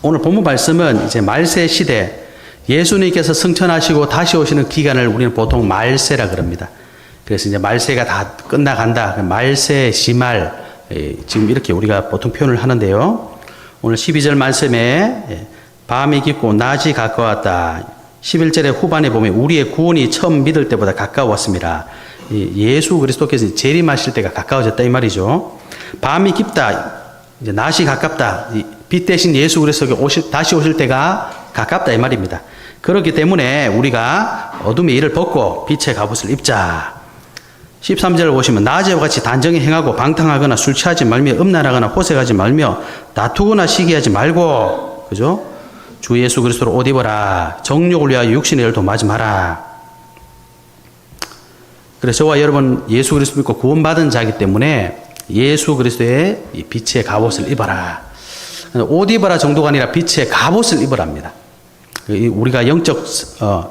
오늘 본문 말씀은 이제 말세 시대, 예수님께서 승천하시고 다시 오시는 기간을 우리는 보통 말세라 그럽니다. 그래서 이제 말세가 다 끝나간다. 말세, 시말, 지금 이렇게 우리가 보통 표현을 하는데요. 오늘 12절 말씀에 밤이 깊고 낮이 가까웠다. 11절의 후반에 보면 우리의 구원이 처음 믿을 때보다 가까웠습니다. 예수 그리스도께서 재림하실 때가 가까워졌다 이 말이죠. 밤이 깊다. 이제 낮이 가깝다. 빛 대신 예수 그리스도가 다시 오실 때가 가깝다 이 말입니다. 그렇기 때문에 우리가 어둠의 일을 벗고 빛의 갑옷을 입자. 13절을 보시면 낮에와 같이 단정히 행하고 방탕하거나 술 취하지 말며 음란하거나 호색하지 말며 다투거나 시기하지 말고, 그죠? 주 예수 그리스도로 옷 입어라. 정욕을 위하여 육신의 일을 도마지 마라. 그래서 저와 여러분 예수 그리스도 믿고 구원받은 자이기 때문에 예수 그리스도의 빛의 갑옷을 입어라. 옷 입어라 정도가 아니라 빛의 갑옷을 입으랍니다. 우리가 영적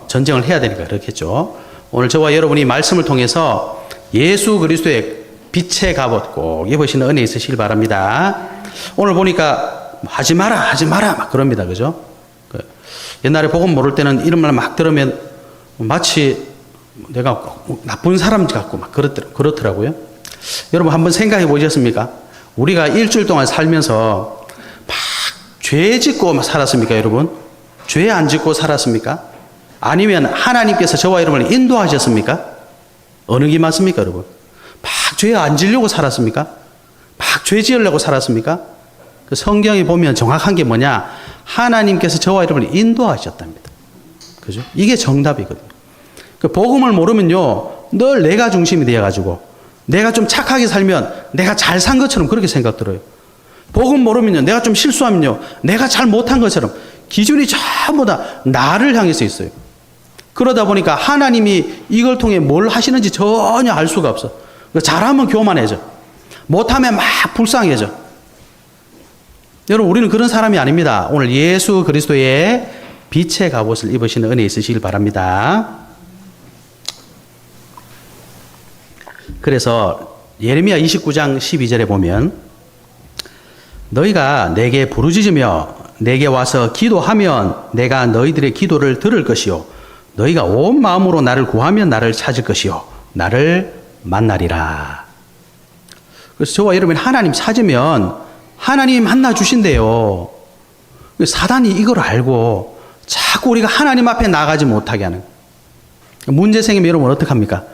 전쟁을 해야 되니까 그렇겠죠. 오늘 저와 여러분이 말씀을 통해서 예수 그리스도의 빛의 갑옷 꼭 입으시는 은혜 있으시길 바랍니다. 오늘 보니까 하지 마라 막 그럽니다. 그죠? 옛날에 복음 모를 때는 이런 말 막 들으면 마치 내가 나쁜 사람 같고 막 그렇더라고요. 여러분 한번 생각해 보셨습니까? 우리가 일주일 동안 살면서 막 죄 짓고 막 살았습니까, 여러분? 죄 안 짓고 살았습니까? 아니면 하나님께서 저와 여러분을 인도하셨습니까? 어느 게 맞습니까, 여러분? 막 죄 안 지려고 살았습니까? 막 죄 지으려고 살았습니까? 그 성경에 보면 정확한 게 뭐냐? 하나님께서 저와 여러분을 인도하셨답니다. 그죠? 이게 정답이거든요. 그 복음을 모르면요, 늘 내가 중심이 되어가지고, 내가 좀 착하게 살면 내가 잘 산 것처럼 그렇게 생각 들어요. 복음 모르면요, 내가 좀 실수하면요, 내가 잘 못한 것처럼 기준이 전부 다 나를 향해서 있어요. 그러다 보니까 하나님이 이걸 통해 뭘 하시는지 전혀 알 수가 없어. 잘하면 교만해져. 못하면 막 불쌍해져. 여러분, 우리는 그런 사람이 아닙니다. 오늘 예수 그리스도의 빛의 갑옷을 입으시는 은혜 있으시길 바랍니다. 그래서 예레미야 29장 12절에 보면 너희가 내게 부르짖으며 내게 와서 기도하면 내가 너희들의 기도를 들을 것이요 너희가 온 마음으로 나를 구하면 나를 찾을 것이요 나를 만나리라. 그래서 저와 여러분이 하나님 찾으면 하나님 만나 주신대요. 사단이 이걸 알고 자꾸 우리가 하나님 앞에 나가지 못하게 하는. 문제 생기면 여러분 어떡합니까?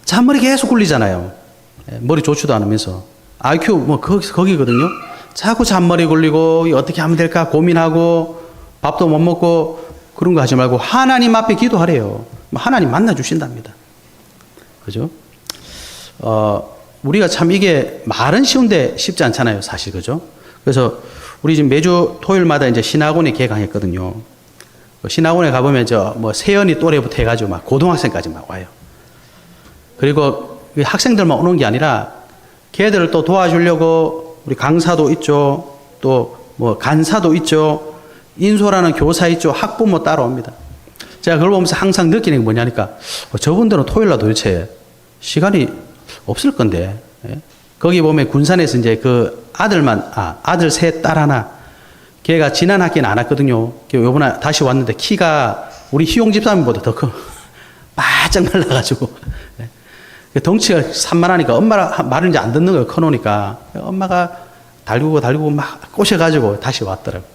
잔머리 계속 굴리잖아요. 머리 좋지도 않으면서. IQ 뭐 거기거든요. 자꾸 잔머리 굴리고 어떻게 하면 될까 고민하고 밥도 못 먹고 그런 거 하지 말고 하나님 앞에 기도하래요. 하나님 만나 주신답니다. 그죠? 우리가 참 이게 말은 쉬운데 쉽지 않잖아요, 사실. 그죠? 그래서 우리 지금 매주 토요일마다 이제 신학원에 개강했거든요. 신학원에 가보면 세연이 또래부터 해가지고 막 고등학생까지 막 와요. 그리고 학생들만 오는 게 아니라 걔들을 또 도와주려고 우리 강사도 있죠. 또 뭐 간사도 있죠. 인솔하는 교사 있죠. 학부모 따라옵니다. 제가 그걸 보면서 항상 느끼는 게 뭐냐니까 저분들은 토요일날 도대체 시간이 없을 건데. 예? 거기 보면 군산에서 이제 그 아들 셋, 딸 하나. 걔가 지난 학기는 안 왔거든요. 요번에 다시 왔는데 키가 우리 희용 집사님보다 더 커. 바짝 날라가지고. 덩치가 산만하니까 엄마가 말을 이제 안 듣는 거예요. 커놓으니까. 엄마가 달구고 막 꼬셔가지고 다시 왔더라고요.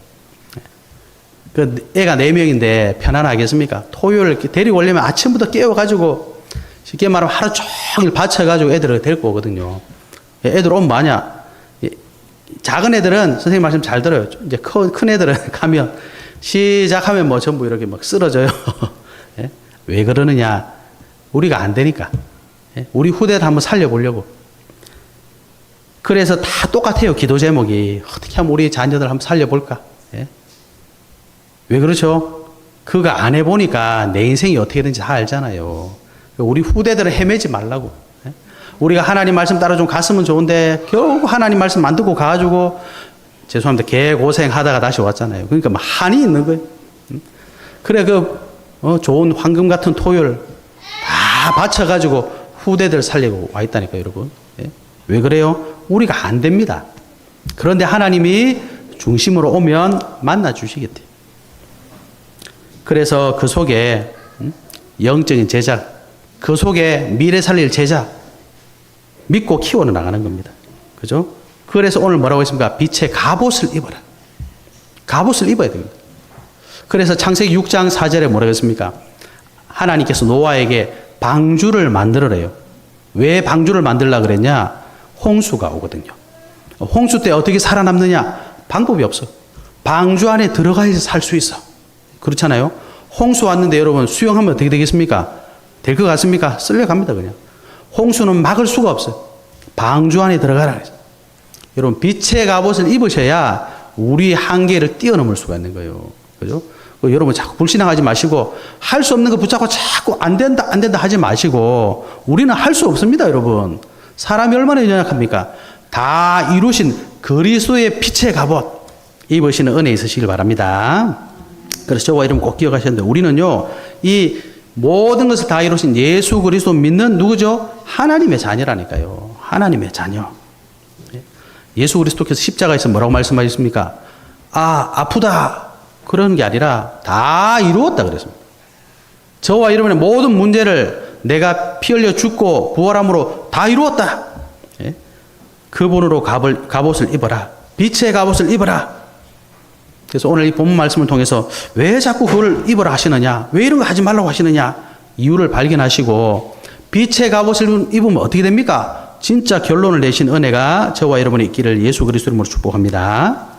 그 애가 4명인데 편안하겠습니까? 토요일 데리고 오려면 아침부터 깨워가지고 쉽게 말하면 하루 종일 받쳐가지고 애들을 데리고 오거든요. 애들 오면 뭐하냐? 작은 애들은 선생님 말씀 잘 들어요. 이제 큰 애들은 가면 시작하면 뭐 전부 이렇게 막 쓰러져요. 왜 그러느냐? 우리가 안 되니까. 우리 후대를 한번 살려보려고. 그래서 다 똑같아요. 기도 제목이. 어떻게 하면 우리 자녀들 한번 살려볼까? 왜 그렇죠? 그거 안 해보니까 내 인생이 어떻게 되는지 다 알잖아요. 우리 후대들은 헤매지 말라고. 우리가 하나님 말씀 따라 좀 갔으면 좋은데 결국 하나님 말씀 안 듣고 가가지고 죄송합니다. 개고생하다가 다시 왔잖아요. 그러니까 막 한이 있는 거예요. 그래 좋은 황금 같은 토요일 다 바쳐가지고 후대들 살리고 와 있다니까요, 여러분. 왜 그래요? 우리가 안 됩니다. 그런데 하나님이 중심으로 오면 만나 주시겠대요. 그래서 그 속에 영적인 제자, 그 속에 미래 살릴 제자 믿고 키워 나가는 겁니다. 그죠? 그래서 오늘 뭐라고 했습니까? 빛의 갑옷을 입어라. 갑옷을 입어야 됩니다. 그래서 창세기 6장 4절에 뭐라고 했습니까? 하나님께서 노아에게 방주를 만들어래요. 왜 방주를 만들라 그랬냐? 홍수가 오거든요. 홍수 때 어떻게 살아남느냐? 방법이 없어. 방주 안에 들어가서 살 수 있어. 그렇잖아요. 홍수 왔는데 여러분 수영하면 어떻게 되겠습니까? 될 것 같습니까? 쓸려갑니다 그냥. 홍수는 막을 수가 없어요. 방주 안에 들어가라 그랬어요. 여러분 빛의 갑옷을 입으셔야 우리 한계를 뛰어넘을 수가 있는 거예요. 그죠? 여러분 자꾸 불신앙하지 마시고 할 수 없는 거 붙잡고 자꾸 안 된다 하지 마시고 우리는 할 수 없습니다 여러분. 사람이 얼마나 연약합니까? 다 이루신 그리스도의 빛의 갑옷 입으시는 은혜 있으시길 바랍니다. 그래서 저와 여러분 꼭 기억하셨는데 우리는요 이 모든 것을 다 이루신 예수 그리스도 믿는 누구죠? 하나님의 자녀라니까요. 하나님의 자녀. 예수 그리스도께서 십자가에서 뭐라고 말씀하셨습니까? 아프다 그런 게 아니라 다 이루었다 그랬습니다. 저와 여러분의 모든 문제를 내가 피 흘려 죽고 부활함으로 다 이루었다. 그분으로 갑옷을 입어라. 빛의 갑옷을 입어라. 그래서 오늘 이 본문 말씀을 통해서 왜 자꾸 그걸 입어라 하시느냐? 왜 이런 거 하지 말라고 하시느냐? 이유를 발견하시고 빛의 갑옷을 입으면 어떻게 됩니까? 진짜 결론을 내신 은혜가 저와 여러분이 있기를 예수 그리스도 이름으로 축복합니다.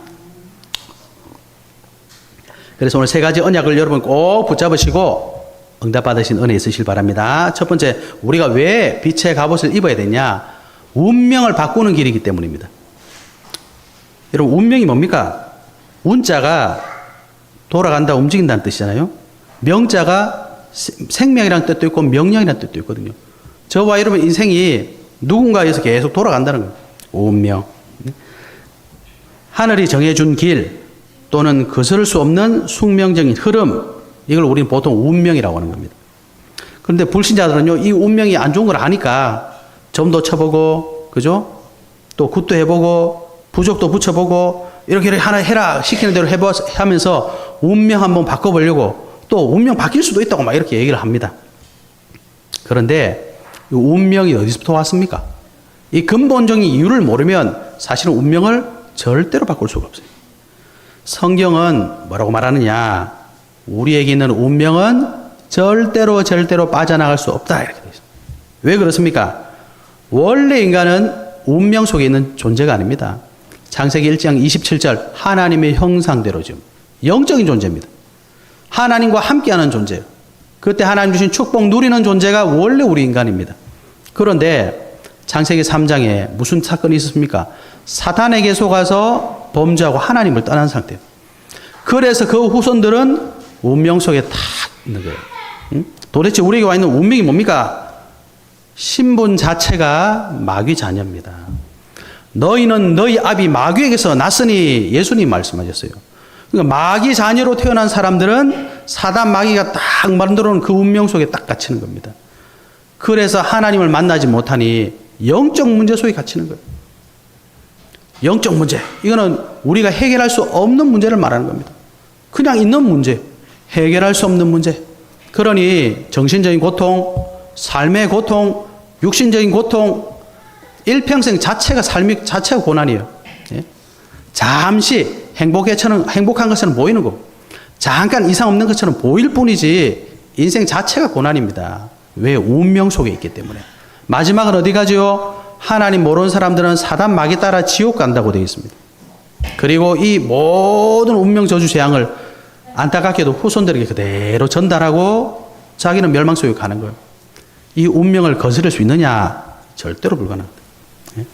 그래서 오늘 세 가지 언약을 여러분 꼭 붙잡으시고 응답받으신 은혜 있으실 바랍니다. 첫 번째, 우리가 왜 빛의 갑옷을 입어야 되냐? 운명을 바꾸는 길이기 때문입니다. 여러분 운명이 뭡니까? 운자가 돌아간다, 움직인다는 뜻이잖아요. 명자가 생명이라는 뜻도 있고 명령이라는 뜻도 있거든요. 저와 여러분 인생이 누군가에서 계속 돌아간다는 거예요. 운명. 하늘이 정해준 길 또는 거스를 수 없는 숙명적인 흐름, 이걸 우리는 보통 운명이라고 하는 겁니다. 그런데 불신자들은요, 이 운명이 안 좋은 걸 아니까 점도 쳐보고, 그죠? 또 굿도 해보고, 부족도 붙여보고, 이렇게 하나 해라, 시키는 대로 하면서 운명 한번 바꿔보려고, 또 운명 바뀔 수도 있다고 막 이렇게 얘기를 합니다. 그런데 이 운명이 어디서부터 왔습니까? 이 근본적인 이유를 모르면 사실은 운명을 절대로 바꿀 수가 없어요. 성경은 뭐라고 말하느냐? 우리에게 있는 운명은 절대로 빠져나갈 수 없다. 이렇게 되어 있습니다. 왜 그렇습니까? 원래 인간은 운명 속에 있는 존재가 아닙니다. 창세기 1장 27절 하나님의 형상대로죠. 영적인 존재입니다. 하나님과 함께하는 존재예요. 그때 하나님 주신 축복 누리는 존재가 원래 우리 인간입니다. 그런데 창세기 3장에 무슨 사건이 있었습니까? 사탄에게 속아서 범죄하고 하나님을 떠난 상태예요. 그래서 그 후손들은 운명 속에 탁 있는 거예요. 도대체 우리에게 와 있는 운명이 뭡니까? 신분 자체가 마귀 자녀입니다. 너희는 너희 아비 마귀에게서 났으니 예수님 말씀하셨어요. 그러니까 마귀 자녀로 태어난 사람들은 사단 마귀가 딱 만들어 놓은 그 운명 속에 딱 갇히는 겁니다. 그래서 하나님을 만나지 못하니 영적 문제 속에 갇히는 거예요. 영적 문제. 이거는 우리가 해결할 수 없는 문제를 말하는 겁니다. 그냥 있는 문제. 해결할 수 없는 문제. 그러니 정신적인 고통, 삶의 고통, 육신적인 고통, 일평생 자체가 삶이 자체가 고난이에요. 예? 잠시 행복한 것처럼 보이는 거, 잠깐 이상 없는 것처럼 보일 뿐이지 인생 자체가 고난입니다. 왜? 운명 속에 있기 때문에. 마지막은 어디 가죠? 하나님 모르는 사람들은 사단 마귀 따라 지옥 간다고 되어 있습니다. 그리고 이 모든 운명 저주 재앙을 안타깝게도 후손들에게 그대로 전달하고 자기는 멸망 속에 가는 거예요. 이 운명을 거스를 수 있느냐? 절대로 불가능합니다. 예?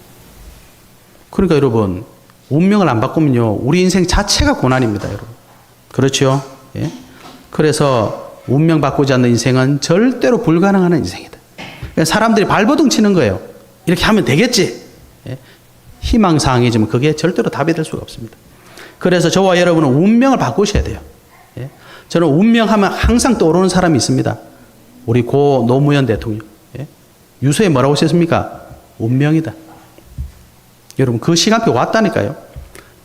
그러니까 여러분, 운명을 안 바꾸면요, 우리 인생 자체가 고난입니다, 여러분. 그렇죠? 예? 그래서 운명 바꾸지 않는 인생은 절대로 불가능한 인생이다. 그러니까 사람들이 발버둥 치는 거예요. 이렇게 하면 되겠지. 예? 희망사항이지만 그게 절대로 답이 될 수가 없습니다. 그래서 저와 여러분은 운명을 바꾸셔야 돼요. 예? 저는 운명하면 항상 떠오르는 사람이 있습니다. 우리 고 노무현 대통령. 예? 유서에 뭐라고 쓰셨습니까? 운명이다. 여러분 그 시간표 왔다니까요.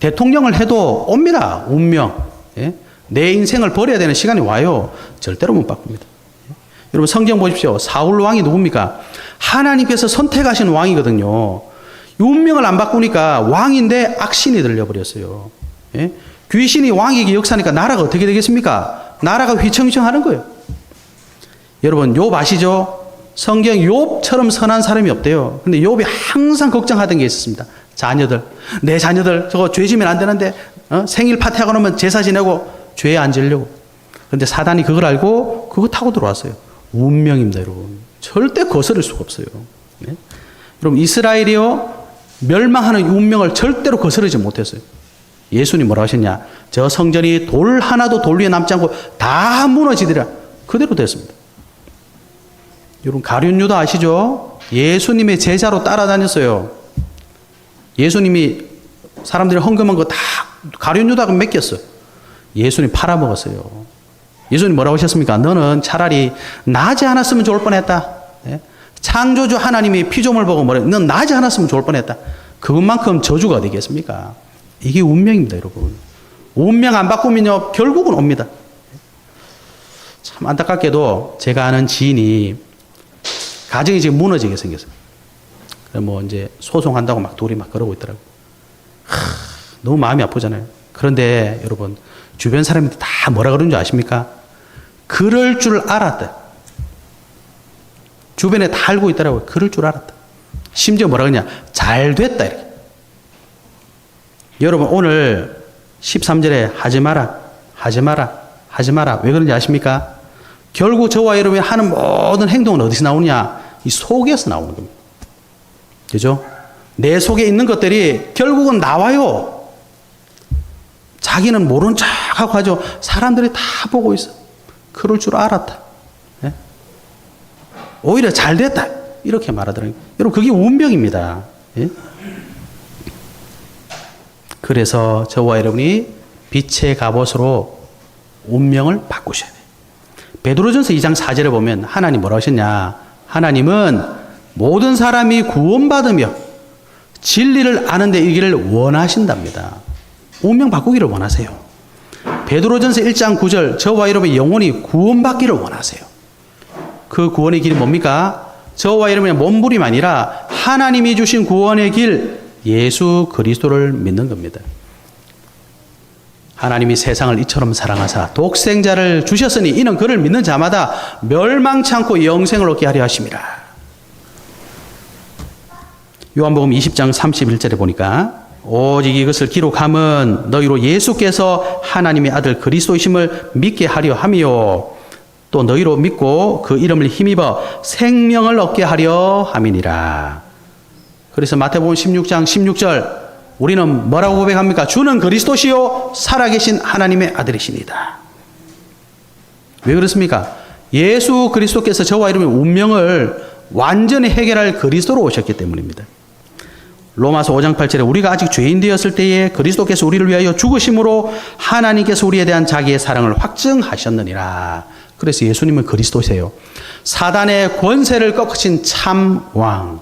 대통령을 해도 옵니다. 운명. 예? 내 인생을 버려야 되는 시간이 와요. 절대로 못 바꿉니다. 예? 여러분 성경 보십시오. 사울 왕이 누굽니까? 하나님께서 선택하신 왕이거든요. 운명을 안 바꾸니까 왕인데 악신이 들려버렸어요. 예? 귀신이 왕에게 역사하니까 나라가 어떻게 되겠습니까? 나라가 휘청휘청하는 거예요. 여러분 욥 아시죠? 성경 욥처럼 선한 사람이 없대요. 근데 욥이 항상 걱정하던 게 있었습니다. 자녀들, 내 자녀들 저거 죄 지면 안 되는데 생일 파티하고 나면 제사 지내고 죄에 안 지려고. 그런데 사단이 그걸 알고 그거 타고 들어왔어요. 운명입니다, 여러분. 절대 거스를 수가 없어요. 네? 여러분 이스라엘이요 멸망하는 운명을 절대로 거스르지 못했어요. 예수님 뭐라고 하셨냐? 저 성전이 돌 하나도 돌 위에 남지 않고 다 무너지리라. 그대로 됐습니다. 여러분 가룟 유다 아시죠? 예수님의 제자로 따라다녔어요. 예수님이 사람들이 헌금한 거 다 가룟 유다가 맡겼어요. 예수님 팔아먹었어요. 예수님 뭐라고 하셨습니까? 너는 차라리 나지 않았으면 좋을 뻔했다. 네? 창조주 하나님이 피조물 보고 뭐래? 넌 나지 않았으면 좋을 뻔했다. 그것만큼 저주가 되겠습니까? 이게 운명입니다, 여러분. 운명 안 바꾸면요 결국은 옵니다. 참 안타깝게도 제가 아는 지인이 가정이 지금 무너지게 생겼어요. 뭐 이제 소송한다고 막 둘이 막 그러고 있더라고요. 너무 마음이 아프잖아요. 그런데 여러분 주변 사람들이 다 뭐라 그러는 줄 아십니까? 그럴 줄 알았다. 주변에 다 알고 있더라고요. 그럴 줄 알았다. 심지어 뭐라 그러냐? 잘 됐다 이렇게. 여러분 오늘 13절에 하지 마라, 하지 마라, 하지 마라. 왜 그런지 아십니까? 결국 저와 여러분이 하는 모든 행동은 어디서 나오느냐? 이 속에서 나오는 겁니다. 그죠? 내 속에 있는 것들이 결국은 나와요. 자기는 모른 척하고 하죠. 사람들이 다 보고 있어. 그럴 줄 알았다. 네? 오히려 잘 됐다. 이렇게 말하더라고요. 여러분 그게 운명입니다. 네? 그래서 저와 여러분이 빛의 갑옷으로 운명을 바꾸셔야 돼요. 베드로전서 2장 4절에 보면 하나님 뭐라고 하셨냐? 하나님은 모든 사람이 구원받으며 진리를 아는 데 이르기를 원하신답니다. 운명 바꾸기를 원하세요. 베드로전서 1장 9절 저와 여러분의 영혼이 구원받기를 원하세요. 그 구원의 길이 뭡니까? 저와 여러분의 몸부림이 아니라 하나님이 주신 구원의 길 예수 그리스도를 믿는 겁니다. 하나님이 세상을 이처럼 사랑하사 독생자를 주셨으니 이는 그를 믿는 자마다 멸망치 않고 영생을 얻게 하려 하심이라. 요한복음 20장 31절에 보니까 오직 이것을 기록함은 너희로 예수께서 하나님의 아들 그리스도이심을 믿게 하려 함이요 또 너희로 믿고 그 이름을 힘입어 생명을 얻게 하려 함이니라. 그래서 마태복음 16장 16절 우리는 뭐라고 고백합니까? 주는 그리스도시요 살아계신 하나님의 아들이십니다. 왜 그렇습니까? 예수 그리스도께서 저와 여러분의 운명을 완전히 해결할 그리스도로 오셨기 때문입니다. 로마서 5장 8절에 우리가 아직 죄인 되었을 때에 그리스도께서 우리를 위하여 죽으심으로 하나님께서 우리에 대한 자기의 사랑을 확증하셨느니라. 그래서 예수님은 그리스도세요. 사단의 권세를 꺾으신 참 왕,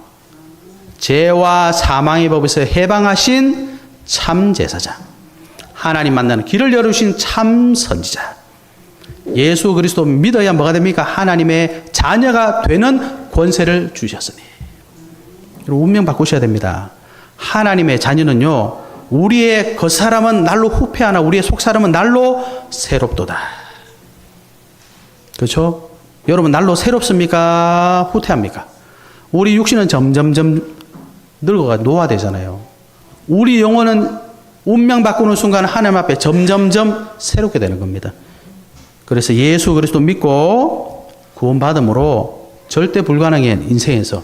죄와 사망의 법에서 해방하신 참 제사장, 하나님 만나는 길을 열으신 참 선지자. 예수 그리스도 믿어야 뭐가 됩니까? 하나님의 자녀가 되는 권세를 주셨으니. 운명 바꾸셔야 됩니다. 하나님의 자녀는요, 우리의 겉사람은 날로 후패하나 우리의 속사람은 날로 새롭도다. 그렇죠? 여러분 날로 새롭습니까? 후퇴합니까? 우리 육신은 점점점 늙어가 노화되잖아요. 우리 영혼은 운명 바꾸는 순간 하나님 앞에 점점점 새롭게 되는 겁니다. 그래서 예수 그리스도 믿고 구원받음으로 절대 불가능한 인생에서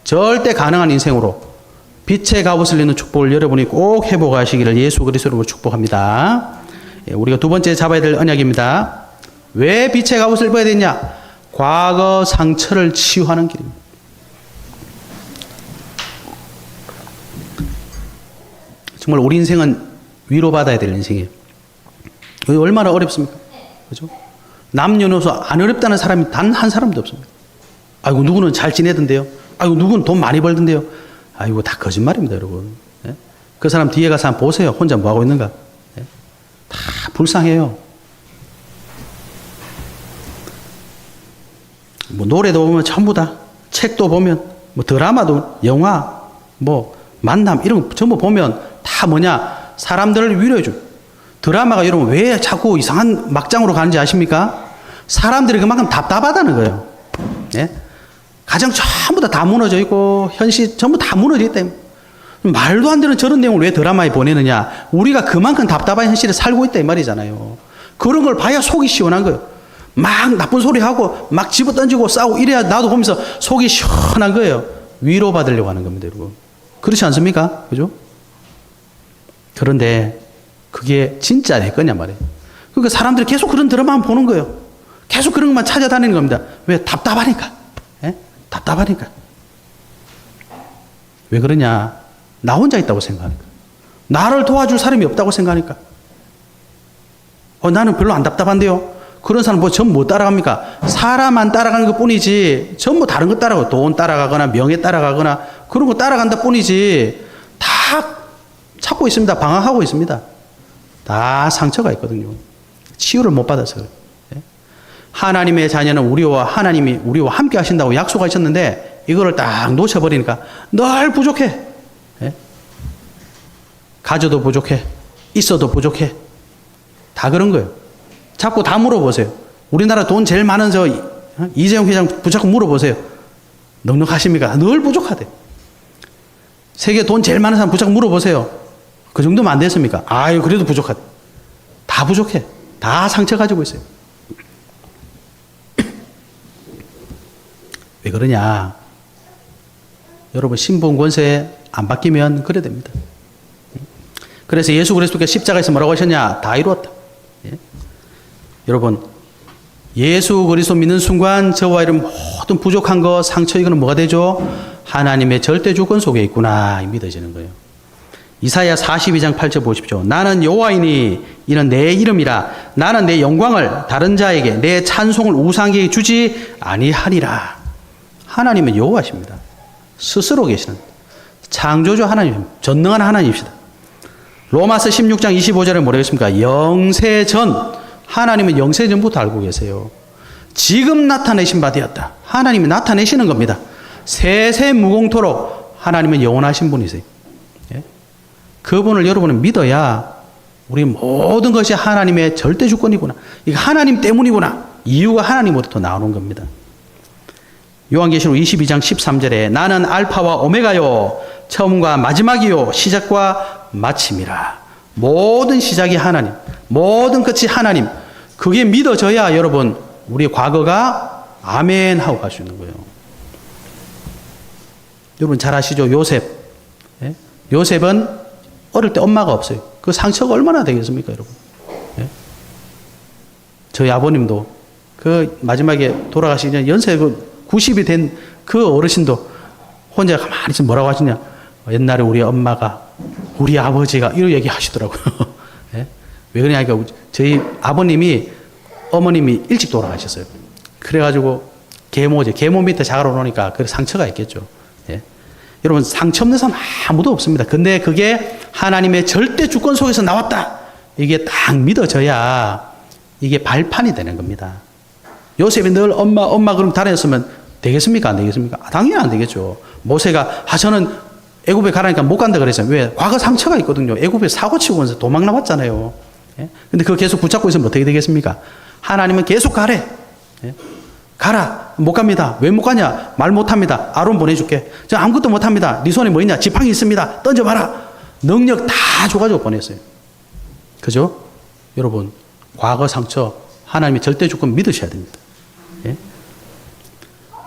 절대 가능한 인생으로 빛의 갑옷을 입는 축복을 여러분이 꼭 회복하시기를 예수 그리스도로 축복합니다. 우리가 두 번째 잡아야 될 언약입니다. 왜 빛의 갑옷을 입어야 되냐? 과거 상처를 치유하는 길입니다. 정말 우리 인생은 위로받아야 될 인생이에요. 얼마나 어렵습니까? 그죠? 남녀노소 안 어렵다는 사람이 단 한 사람도 없습니다. 아이고, 누구는 잘 지내던데요. 아이고, 누구는 돈 많이 벌던데요. 아이고, 다 거짓말입니다, 여러분. 네? 그 사람 뒤에 가서 한번 보세요. 혼자 뭐 하고 있는가. 예? 다 불쌍해요. 뭐 노래도 보면 전부 다, 책도 보면, 뭐 드라마도, 영화, 뭐 만남 이런 거 전부 보면 다 뭐냐, 사람들을 위로해줘. 드라마가 여러분 왜 자꾸 이상한 막장으로 가는지 아십니까? 사람들이 그만큼 답답하다는 거예요. 예? 가정 전부 다 무너져 있고 현실 전부 다 무너져 있다. 말도 안 되는 저런 내용을 왜 드라마에 보내느냐? 우리가 그만큼 답답한 현실에 살고 있다 이 말이잖아요. 그런 걸 봐야 속이 시원한 거예요. 막 나쁜 소리 하고 막 집어 던지고 싸우고 이래야 나도 보면서 속이 시원한 거예요. 위로받으려고 하는 겁니다, 여러분. 그렇지 않습니까? 그죠? 그런데 그게 진짜 내 거냐 말이에요. 그러니까 사람들이 계속 그런 드라마만 보는 거예요. 계속 그런 것만 찾아다니는 겁니다. 왜? 답답하니까. 예? 답답하니까. 왜 그러냐? 나 혼자 있다고 생각하니까. 나를 도와줄 사람이 없다고 생각하니까. 나는 별로 안 답답한데요. 그런 사람 전부 뭐 따라갑니까? 사람만 따라가는 것 뿐이지 전부 다른 거 따라가고 돈 따라가거나 명예 따라가거나 그런 거 따라간다 뿐이지 다 찾고 있습니다. 방황하고 있습니다. 다 상처가 있거든요. 치유를 못 받아서 그래요. 하나님의 자녀는 하나님이 우리와 함께 하신다고 약속하셨는데 이거를 딱 놓쳐버리니까 늘 부족해. 가져도 부족해. 있어도 부족해. 다 그런 거예요. 자꾸 다 물어보세요. 우리나라 돈 제일 많은 이재용 회장 붙잡고 물어보세요. 넉넉하십니까? 늘 부족하대. 세계 돈 제일 많은 사람 붙잡고 물어보세요. 그 정도면 안 됐습니까? 아유, 그래도 부족하대. 다 부족해. 다 상처 가지고 있어요. 왜 그러냐? 여러분, 신분 권세 안 바뀌면 그래 됩니다. 그래서 예수 그리스도께서 십자가에서 뭐라고 하셨냐? 다 이루었다. 예? 여러분, 예수 그리스도 믿는 순간 저와 이런 모든 부족한 거, 상처 이거는 뭐가 되죠? 하나님의 절대 주권 속에 있구나 믿어지는 거예요. 이사야 42장 8절 보십시오. 나는 여호와이니 이는 내 이름이라. 나는 내 영광을 다른 자에게 내 찬송을 우상에게 주지 아니하리라. 하나님은 여호와십니다. 스스로 계시는 창조주 하나님, 전능한 하나님이시다. 로마서 16장 25절에 뭐라고 했습니까? 영세전, 하나님은 영세전부터 알고 계세요. 지금 나타내신 바 되었다. 하나님이 나타내시는 겁니다. 세세무공토록 하나님은 영원하신 분이세요. 예? 그분을 여러분은 믿어야 우리 모든 것이 하나님의 절대 주권이구나. 이거 하나님 때문이구나. 이유가 하나님으로부터 나오는 겁니다. 요한계시록 22장 13절에 나는 알파와 오메가요 처음과 마지막이요 시작과 마침이라. 모든 시작이 하나님, 모든 끝이 하나님. 그게 믿어져야 여러분 우리 과거가 아멘 하고 갈 수 있는 거예요. 여러분 잘 아시죠? 요셉. 예? 요셉은 어릴 때 엄마가 없어요. 그 상처가 얼마나 되겠습니까, 여러분? 예? 저희 아버님도 그 마지막에 돌아가시기 전에 연세 90이 된 그 어르신도 혼자 가만히 있으면 뭐라고 하시냐. 옛날에 우리 엄마가, 우리 아버지가 이런 얘기 하시더라고요. 예? 왜 그러냐니까 저희 아버님이, 어머님이 일찍 돌아가셨어요. 그래가지고 계모 밑에 자가로 놓으니까 그 상처가 있겠죠. 예? 여러분 상처 없는 사람 아무도 없습니다. 근데 그게 하나님의 절대 주권 속에서 나왔다. 이게 딱 믿어져야 이게 발판이 되는 겁니다. 요셉이 늘 엄마 그럼 다녔으면 되겠습니까? 안 되겠습니까? 당연히 안 되겠죠. 모세가 저는 애굽에 가라니까 못 간다 그랬어요. 왜? 과거 상처가 있거든요. 애굽에 사고 치고 오면서 도망 나왔잖아요. 예? 근데 그거 계속 붙잡고 있으면 어떻게 되겠습니까? 하나님은 계속 가래. 예? 가라. 못 갑니다. 왜 못 가냐? 말 못 합니다. 아론 보내줄게. 저 아무것도 못 합니다. 네 손에 뭐 있냐? 지팡이 있습니다. 던져봐라. 능력 다 줘가지고 보냈어요. 그죠? 여러분, 과거 상처 하나님의 절대 주권 믿으셔야 됩니다. 예?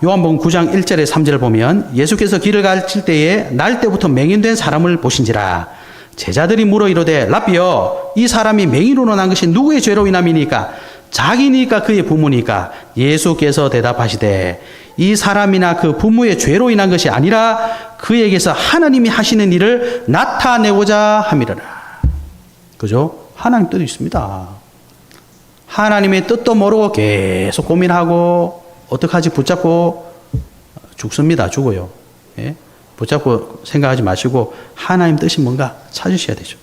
요한복음 9장 1절에 3절을 보면 예수께서 길을 가실 때에 날 때부터 맹인된 사람을 보신지라. 제자들이 물어 이르되 랍비여 이 사람이 맹인으로 난 것이 누구의 죄로 인함이니까? 자기니까 그의 부모니까? 예수께서 대답하시되 이 사람이나 그 부모의 죄로 인한 것이 아니라 그에게서 하나님이 하시는 일을 나타내고자 함이라라. 그죠? 하나님 뜻이 있습니다. 하나님의 뜻도 모르고 계속 고민하고 어떡하지 붙잡고 죽습니다. 죽어요. 예? 붙잡고 생각하지 마시고 하나님 뜻이 뭔가 찾으셔야 되죠.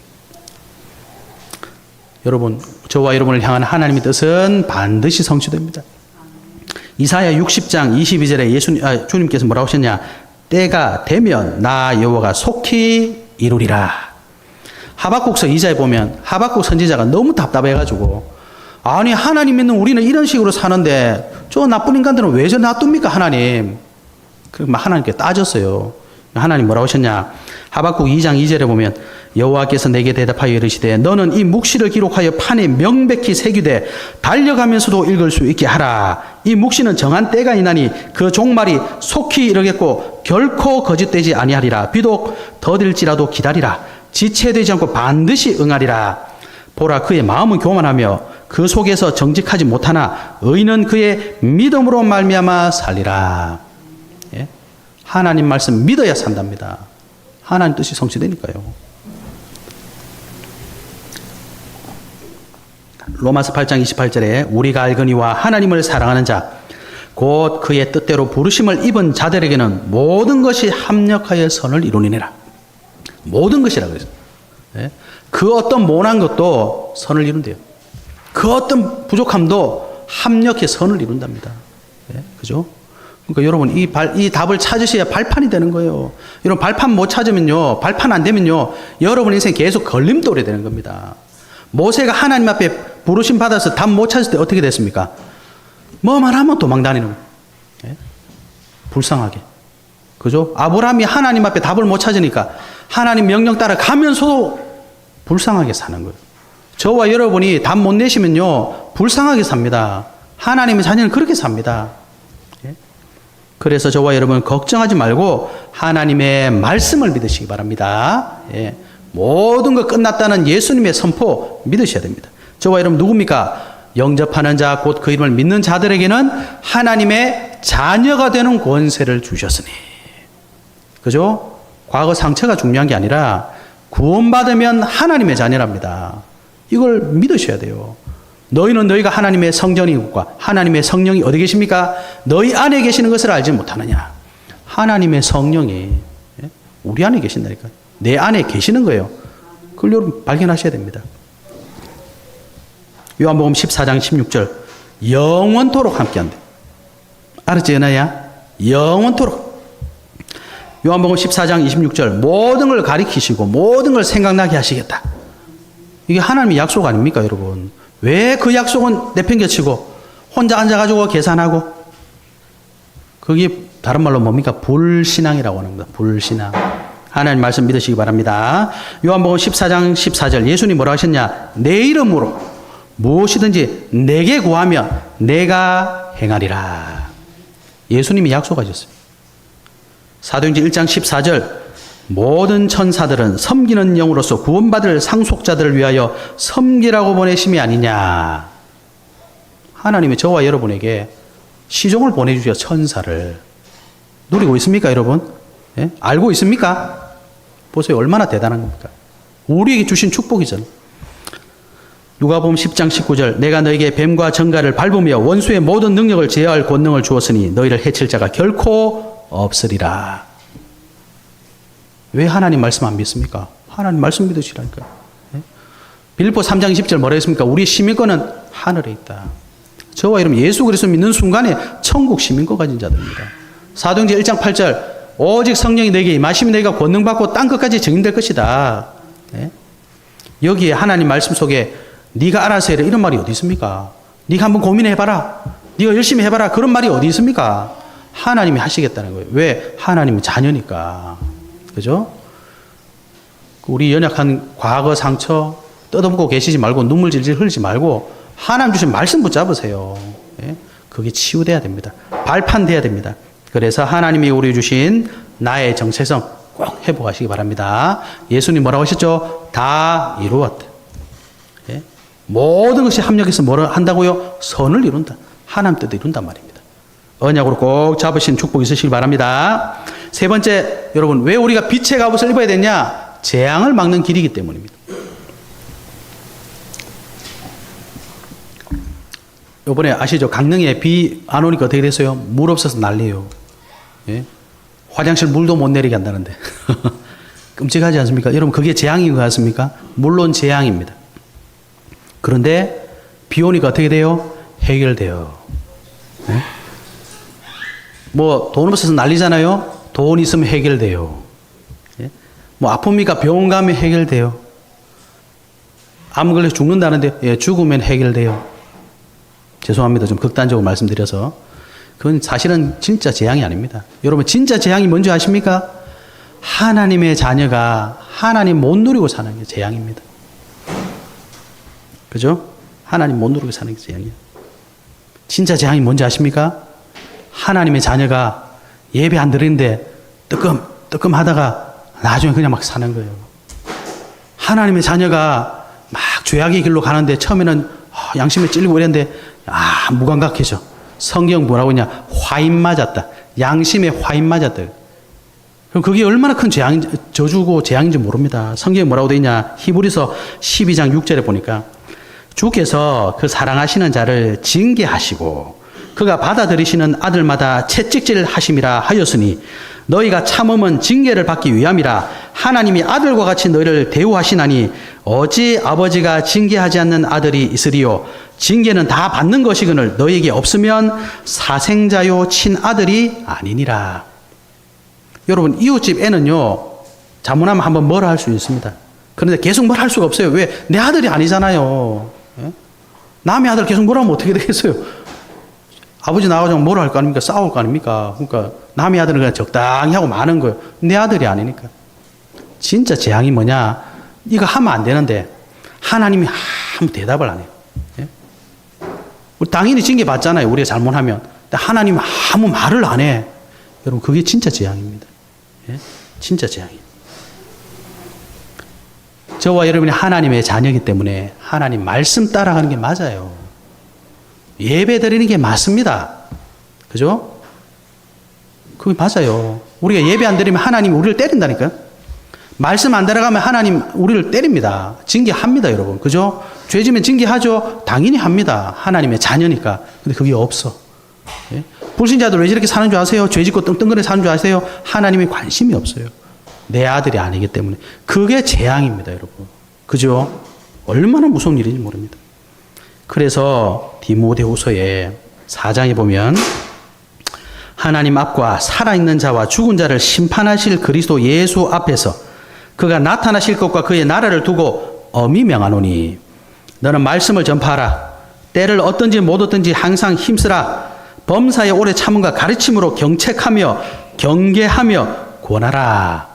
여러분, 저와 여러분을 향한 하나님의 뜻은 반드시 성취됩니다. 이사야 60장 22절에 주님께서 뭐라고 하셨냐? 때가 되면 나 여호와가 속히 이루리라. 하박국서 2장에 보면 하박국 선지자가 너무 답답해가지고, 아니 하나님 믿는 우리는 이런 식으로 사는데 저 나쁜 인간들은 왜 저 놔둡니까 하나님? 그래서 하나님께 따졌어요. 하나님 뭐라고 하셨냐? 하박국 2장 2절에 보면 여호와께서 내게 대답하여 이르시되 너는 이 묵시를 기록하여 판에 명백히 새기되 달려가면서도 읽을 수 있게 하라. 이 묵시는 정한 때가 있나니 그 종말이 속히 이르겠고 결코 거짓되지 아니하리라. 비록 더딜지라도 기다리라. 지체되지 않고 반드시 응하리라. 보라, 그의 마음은 교만하며 그 속에서 정직하지 못하나 의인은 그의 믿음으로 말미암아 살리라. 예? 하나님 말씀 믿어야 산답니다. 하나님 뜻이 성취되니까요. 로마서 8장 28절에 우리가 알거니와 하나님을 사랑하는 자 곧 그의 뜻대로 부르심을 입은 자들에게는 모든 것이 합력하여 선을 이루니라. 모든 것이라고 그랬어요. 예? 그 어떤 모난 것도 선을 이룬대요. 그 어떤 부족함도 합력해 선을 이룬답니다. 예? 그죠? 그러니까 여러분 이 답을 찾으셔야 발판이 되는 거예요. 여러분 발판 못 찾으면요, 발판 안 되면요, 여러분 인생 계속 걸림돌이 되는 겁니다. 모세가 하나님 앞에 부르심 받아서 답 못 찾을 때 어떻게 됐습니까? 뭐만 하면 도망 다니는 거예요. 예? 불쌍하게. 그죠? 아브라함이 하나님 앞에 답을 못 찾으니까 하나님 명령 따라 가면서도 불쌍하게 사는 거예요. 저와 여러분이 답 못 내시면요, 불쌍하게 삽니다. 하나님의 자녀는 그렇게 삽니다. 예? 그래서 저와 여러분 걱정하지 말고 하나님의 말씀을 믿으시기 바랍니다. 예. 모든 거 끝났다는 예수님의 선포 믿으셔야 됩니다. 저와 여러분 누굽니까? 영접하는 자 곧 그 이름을 믿는 자들에게는 하나님의 자녀가 되는 권세를 주셨으니. 그죠? 과거 상처가 중요한 게 아니라 구원받으면 하나님의 자녀랍니다. 이걸 믿으셔야 돼요. 너희는 너희가 하나님의 성전이고 하나님의 성령이 어디 계십니까? 너희 안에 계시는 것을 알지 못하느냐. 하나님의 성령이 우리 안에 계신다니까요. 내 안에 계시는 거예요. 그걸 여러분 발견하셔야 됩니다. 요한복음 14장 16절 영원토록 함께한대. 알았지 연아야? 영원토록. 요한복음 14장 26절 모든 걸 가리키시고 모든 걸 생각나게 하시겠다. 이게 하나님의 약속 아닙니까 여러분? 왜 그 약속은 내팽개치고 혼자 앉아가지고 계산하고? 그게 다른 말로 뭡니까? 불신앙이라고 하는 겁니다. 불신앙. 하나님 말씀 믿으시기 바랍니다. 요한복음 14장 14절 예수님 뭐라고 하셨냐? 내 이름으로 무엇이든지 내게 구하면 내가 행하리라. 예수님이 약속하셨어요. 사도행전 1장 14절 모든 천사들은 섬기는 영으로서 구원받을 상속자들을 위하여 섬기라고 보내심이 아니냐. 하나님이 저와 여러분에게 시종을 보내주셔. 천사를 누리고 있습니까 여러분? 예? 알고 있습니까? 보세요. 얼마나 대단한 겁니까? 우리에게 주신 축복이잖아요. 누가복음 10장 19절 내가 너에게 뱀과 정갈을 밟으며 원수의 모든 능력을 제어할 권능을 주었으니 너희를 해칠 자가 결코 없으리라. 왜 하나님 말씀 안 믿습니까? 하나님 말씀 믿으시라니까요. 예? 빌립보 3장 20절 뭐라 했습니까? 우리 시민권은 하늘에 있다. 저와 여러분 예수 그리스도 믿는 순간에 천국 시민권 가진 자들입니다. 사도행전 1장 8절 오직 성령이 너에게 임하시면 너희가 권능받고 땅 끝까지 증인될 것이다. 예? 여기에 하나님 말씀 속에 네가 알아서 해라 이런 말이 어디 있습니까? 네가 한번 고민해봐라. 네가 열심히 해봐라. 그런 말이 어디 있습니까? 하나님이 하시겠다는 거예요. 왜? 하나님은 자녀니까. 그죠? 우리 연약한 과거 상처 뜯어먹고 계시지 말고 눈물 질질 흘리지 말고 하나님 주신 말씀 붙잡으세요. 예? 그게 치유돼야 됩니다. 발판돼야 됩니다. 그래서 하나님이 우리 주신 나의 정체성 꼭 회복하시기 바랍니다. 예수님 뭐라고 하셨죠? 다 이루었다. 예? 모든 것이 합력해서 뭐를 한다고요? 선을 이룬다. 하나님 뜻을 이룬단 말입니다. 언약으로 꼭 잡으신 축복 있으시기 바랍니다. 세 번째, 여러분 왜 우리가 빛의 갑옷을 입어야 되냐? 재앙을 막는 길이기 때문입니다. 요번에 아시죠? 강릉에 비 안 오니까 어떻게 됐어요? 물 없어서 난리예요. 예? 화장실 물도 못 내리게 한다는데. 끔찍하지 않습니까? 여러분, 그게 재앙인 것 같습니까? 물론 재앙입니다. 그런데 비 오니까 어떻게 돼요? 해결돼요. 네? 뭐 돈 없어서 난리잖아요. 돈 있으면 해결돼요. 예? 뭐 아픕니까? 병원 가면 해결돼요. 암 걸려서 죽는다는데 예, 죽으면 해결돼요. 죄송합니다. 좀 극단적으로 말씀드려서. 그건 사실은 진짜 재앙이 아닙니다. 여러분, 진짜 재앙이 뭔지 아십니까? 하나님의 자녀가 하나님 못 누리고 사는 게 재앙입니다. 그죠? 하나님 못 누리고 사는 게 재앙이에요. 진짜 재앙이 뭔지 아십니까? 하나님의 자녀가 예배 안 드리는데 뜨끔 하다가 나중에 그냥 막 사는 거예요. 하나님의 자녀가 막 죄악의 길로 가는데 처음에는 양심에 찔리고 이랬는데 무감각해져. 성경 뭐라고 했냐? 화인 맞았다. 양심에 화인 맞았다. 그럼 그게 얼마나 큰 저주고 재앙인지 모릅니다. 성경에 뭐라고 되어 있냐? 히브리서 12장 6절에 보니까 주께서 그 사랑하시는 자를 징계하시고 그가 받아들이시는 아들마다 채찍질 하심이라 하였으니 너희가 참음은 징계를 받기 위함이라. 하나님이 아들과 같이 너희를 대우하시나니 어찌 아버지가 징계하지 않는 아들이 있으리요. 징계는 다 받는 것이거늘 너희에게 없으면 사생자요 친아들이 아니니라. 여러분, 이웃집 애는요 잘못하면 한번 뭐라 할 수 있습니다. 그런데 계속 뭐라 할 수가 없어요. 왜? 내 아들이 아니잖아요. 예? 남의 아들 계속 뭐라 하면 어떻게 되겠어요? 아버지 나가서 뭐라 할 거 아닙니까? 싸울 거 아닙니까? 그러니까 남의 아들은 그냥 적당히 하고 마는 거예요. 내 아들이 아니니까. 진짜 재앙이 뭐냐? 이거 하면 안 되는데 하나님이 아무 대답을 안 해요. 예? 우리 당연히 징계 받잖아요. 우리가 잘못하면. 근데 하나님은 아무 말을 안 해. 여러분, 그게 진짜 재앙입니다. 예? 진짜 재앙이에요. 저와 여러분이 하나님의 자녀이기 때문에 하나님 말씀 따라가는 게 맞아요. 예배 드리는 게 맞습니다. 그죠? 그게 맞아요. 우리가 예배 안 드리면 하나님이 우리를 때린다니까요. 말씀 안 따라가면 하나님 우리를 때립니다. 징계합니다, 여러분. 그죠? 죄지면 징계하죠? 당연히 합니다. 하나님의 자녀니까. 근데 그게 없어. 예? 불신자들 왜 저렇게 사는 줄 아세요? 죄짓고 떵떵거려 사는 줄 아세요? 하나님이 관심이 없어요. 내 아들이 아니기 때문에. 그게 재앙입니다, 여러분. 그죠? 얼마나 무서운 일인지 모릅니다. 그래서 디모데후서의 4장에 보면 하나님 앞과 살아있는 자와 죽은 자를 심판하실 그리스도 예수 앞에서 그가 나타나실 것과 그의 나라를 두고 엄히 명하노니 너는 말씀을 전파하라. 때를 얻든지 못 얻든지 항상 힘쓰라. 범사에 오래 참음과 가르침으로 경책하며 경계하며 권하라.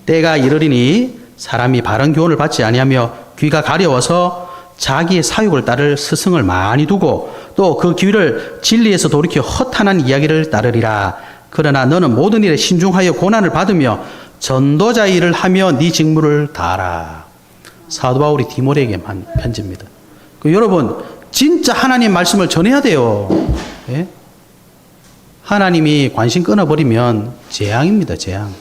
때가 이르리니 사람이 바른 교훈을 받지 아니하며 귀가 가려워서 자기의 사욕을 따를 스승을 많이 두고 또 그 귀를 진리에서 돌이켜 허탄한 이야기를 따르리라. 그러나 너는 모든 일에 신중하여 고난을 받으며 전도자 일을 하며 네 직무를 다하라. 사도 바울이 디모데에게 한 편지입니다. 여러분, 진짜 하나님 말씀을 전해야 돼요. 예? 하나님이 관심 끊어버리면 재앙입니다, 재앙.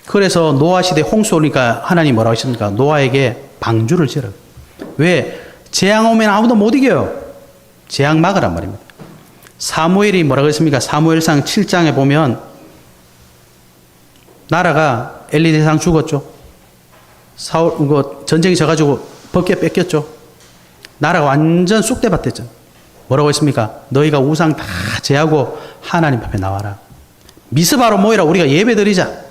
그래서 노아 시대 홍수 오니까 하나님 뭐라고 하십니까? 노아에게 방주를 지으라. 왜? 재앙 오면 아무도 못 이겨요. 재앙 막으란 말입니다. 사무엘이 뭐라고 했습니까? 사무엘상 7장에 보면 나라가 엘리 대상 죽었죠. 전쟁이 져가지고 벗게 뺏겼죠. 나라가 완전 쑥대밭 됐죠. 뭐라고 했습니까? 너희가 우상 다 제하고 하나님 앞에 나와라. 미스바로 모이라. 우리가 예배 드리자.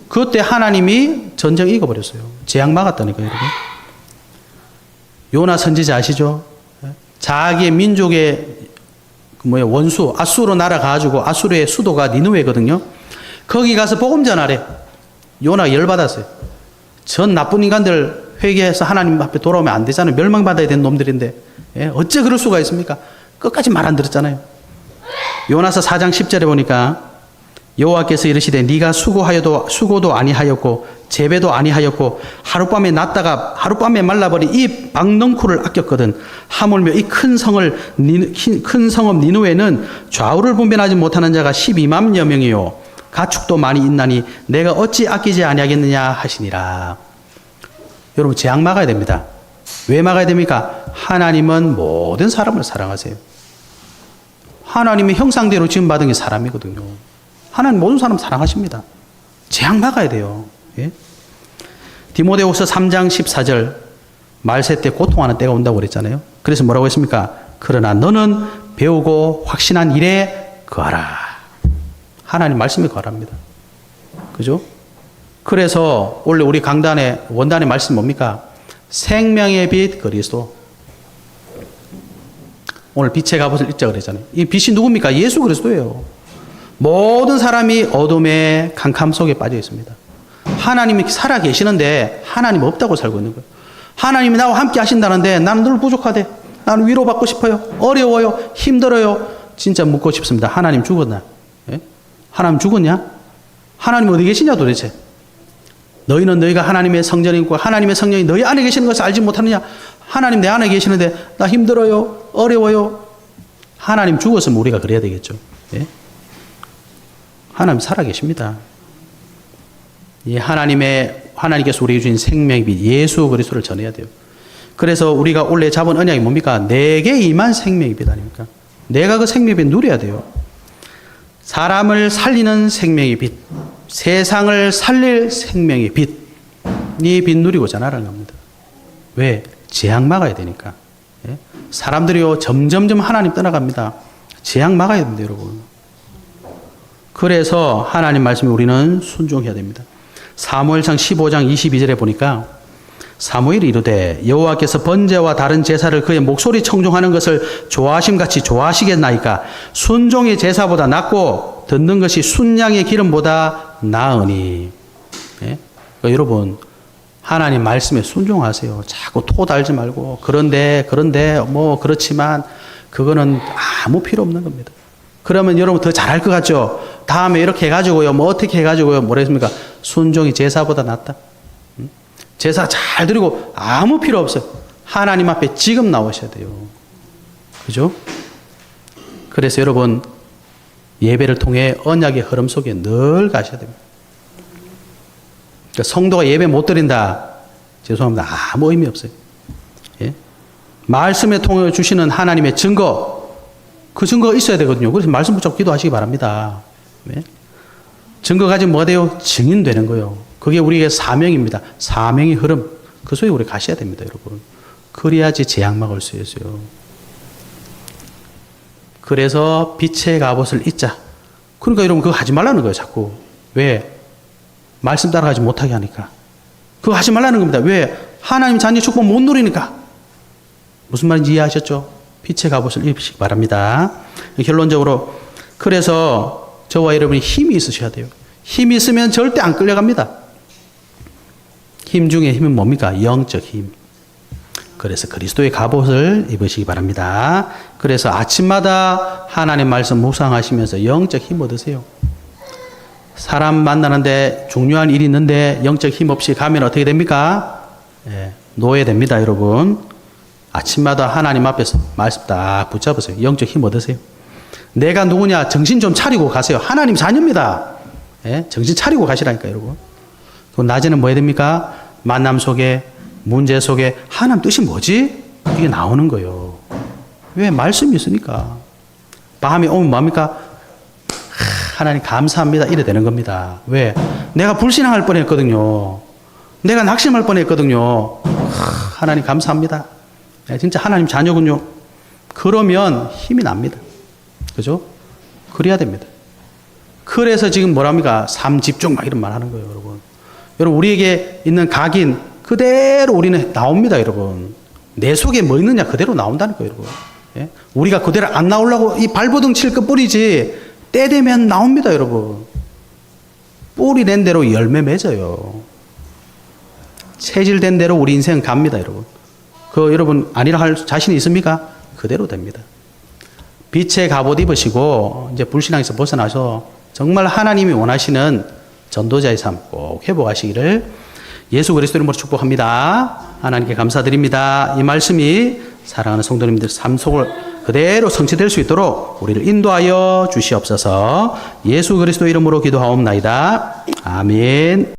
그때 하나님이 전쟁 이겨버렸어요. 재앙 막았다니까요, 여러분. 요나 선지자 아시죠? 자기의 민족의 원수 아수르 나라 가지고 아수르의 수도가 니느웨거든요. 거기 가서 복음 전하래. 요나가 열받았어요. 전 나쁜 인간들 회개해서 하나님 앞에 돌아오면 안 되잖아요. 멸망받아야 되는 놈들인데 어째 그럴 수가 있습니까? 끝까지 말 안 들었잖아요. 요나서 4장 10절에 보니까 여호와께서 이르시되 네가 수고도 아니하였고 재배도 아니하였고 하룻밤에 났다가 하룻밤에 말라버린 이 박넝쿨을 아꼈거든. 하물며 이 큰 성읍 니느웨는 좌우를 분별하지 못하는 자가 12만여 명이요 가축도 많이 있나니 내가 어찌 아끼지 아니하겠느냐 하시니라. 여러분, 재앙 막아야 됩니다. 왜 막아야 됩니까? 하나님은 모든 사람을 사랑하세요. 하나님의 형상대로 지음받은 게 사람이거든요. 하나님 모든 사람 사랑하십니다. 재앙 막아야 돼요. 예? 디모데후서 3장 14절 말세 때 고통하는 때가 온다고 그랬잖아요. 그래서 뭐라고 했습니까? 그러나 너는 배우고 확신한 일에 거하라. 하나님 말씀에 거하랍니다. 그죠? 그래서 원래 우리 강단의 원단의 말씀이 뭡니까? 생명의 빛 그리스도. 오늘 빛의 갑옷을 입자 그랬잖아요. 이 빛이 누굽니까? 예수 그리스도예요. 모든 사람이 어둠의 캄캄 속에 빠져 있습니다. 하나님이 살아 계시는데 하나님 없다고 살고 있는 거예요. 하나님이 나와 함께 하신다는데 나는 늘 부족하대. 나는 위로받고 싶어요. 어려워요. 힘들어요. 진짜 묻고 싶습니다. 하나님 죽었나? 예? 하나님 죽었냐? 하나님 어디 계시냐 도대체? 너희는 너희가 하나님의 성전이 있고 하나님의 성령이 너희 안에 계시는 것을 알지 못하느냐? 하나님 내 안에 계시는데 나 힘들어요. 어려워요. 하나님 죽었으면 우리가 그래야 되겠죠. 예? 하나님 살아계십니다. 이 하나님께서 우리에게 주신 생명의 빛 예수 그리스도를 전해야 돼요. 그래서 우리가 원래 잡은 언약이 뭡니까? 내게 임한 생명의 빛 아닙니까? 내가 그 생명의 빛 누려야 돼요. 사람을 살리는 생명의 빛, 세상을 살릴 생명의 빛, 이 빛 누리고 자라는 겁니다. 왜? 재앙 막아야 되니까. 예? 사람들이요 점점점 하나님 떠나갑니다. 재앙 막아야 됩니다, 여러분. 그래서 하나님 말씀에 우리는 순종해야 됩니다. 사무엘상 15장 22절에 보니까 사무엘이 이르되 여호와께서 번제와 다른 제사를 그의 목소리 청종하는 것을 좋아하심같이 좋아하시겠나이까? 순종의 제사보다 낫고 듣는 것이 순양의 기름보다 나으니. 예? 그러니까 여러분 하나님 말씀에 순종하세요. 자꾸 토 달지 말고 그런데 뭐 그렇지만 그거는 아무 필요 없는 겁니다. 그러면 여러분 더 잘할 것 같죠? 다음에 이렇게 해가지고요 뭐 어떻게 해가지고요 뭐라 했습니까? 순종이 제사보다 낫다. 제사 잘 드리고 아무 필요 없어요. 하나님 앞에 지금 나오셔야 돼요. 그죠? 그래서 여러분 예배를 통해 언약의 흐름 속에 늘 가셔야 됩니다. 그러니까 성도가 예배 못 드린다. 죄송합니다. 아무 의미 없어요. 예? 말씀에 통해 주시는 하나님의 증거, 그 증거가 있어야 되거든요. 그래서 말씀 붙잡고 기도하시기 바랍니다. 예? 증거 가지고 뭐가 돼요? 증인되는 거예요. 그게 우리에게 사명입니다. 사명의 흐름. 그 속에 우리 가셔야 됩니다, 여러분. 그래야지 재앙 막을 수 있어요. 그래서 빛의 갑옷을 입자. 그러니까 여러분 그거 하지 말라는 거예요, 자꾸. 왜? 말씀 따라가지 못하게 하니까. 그거 하지 말라는 겁니다. 왜? 하나님 자녀 축복 못 누리니까. 무슨 말인지 이해하셨죠? 빛의 갑옷을 입으시기 바랍니다. 결론적으로 그래서 저와 여러분이 힘이 있으셔야 돼요. 힘이 있으면 절대 안 끌려갑니다. 힘 중에 힘은 뭡니까? 영적 힘. 그래서 그리스도의 갑옷을 입으시기 바랍니다. 그래서 아침마다 하나님 말씀 묵상하시면서 영적 힘 얻으세요. 사람 만나는데 중요한 일이 있는데 영적 힘 없이 가면 어떻게 됩니까? 예, 노예됩니다, 여러분. 아침마다 하나님 앞에서 말씀 딱 붙잡으세요. 영적 힘 얻으세요. 내가 누구냐? 정신 좀 차리고 가세요. 하나님 자녀입니다. 예, 정신 차리고 가시라니까, 여러분. 낮에는 뭐 해야 됩니까? 만남 속에, 문제 속에 하나님 뜻이 뭐지? 이게 나오는 거예요. 왜? 말씀이 있으니까. 밤에 오면 뭡니까? 하나님 감사합니다. 이래 되는 겁니다. 왜? 내가 불신앙할 뻔했거든요. 내가 낙심할 뻔했거든요. 하나님 감사합니다. 진짜 하나님 자녀군요. 그러면 힘이 납니다. 그죠? 그래야 됩니다. 그래서 지금 뭐랍니까? 삶 집중 막 이런 말 하는 거예요, 여러분. 여러분, 우리에게 있는 각인 그대로 우리는 나옵니다, 여러분. 내 속에 뭐 있느냐 그대로 나온다는 거예요, 여러분. 예? 우리가 그대로 안 나오려고 이 발버둥 칠 것뿐이지 때 되면 나옵니다, 여러분. 뿌리 낸 대로 열매 맺어요. 체질된 대로 우리 인생 갑니다, 여러분. 그 여러분 아니라 할 자신이 있습니까? 그대로 됩니다. 빛의 갑옷 입으시고 이제 불신앙에서 벗어나서 정말 하나님이 원하시는 전도자의 삶 꼭 회복하시기를 예수 그리스도 이름으로 축복합니다. 하나님께 감사드립니다. 이 말씀이 사랑하는 성도님들 삶 속을 그대로 성취될 수 있도록 우리를 인도하여 주시옵소서. 예수 그리스도 이름으로 기도하옵나이다. 아멘.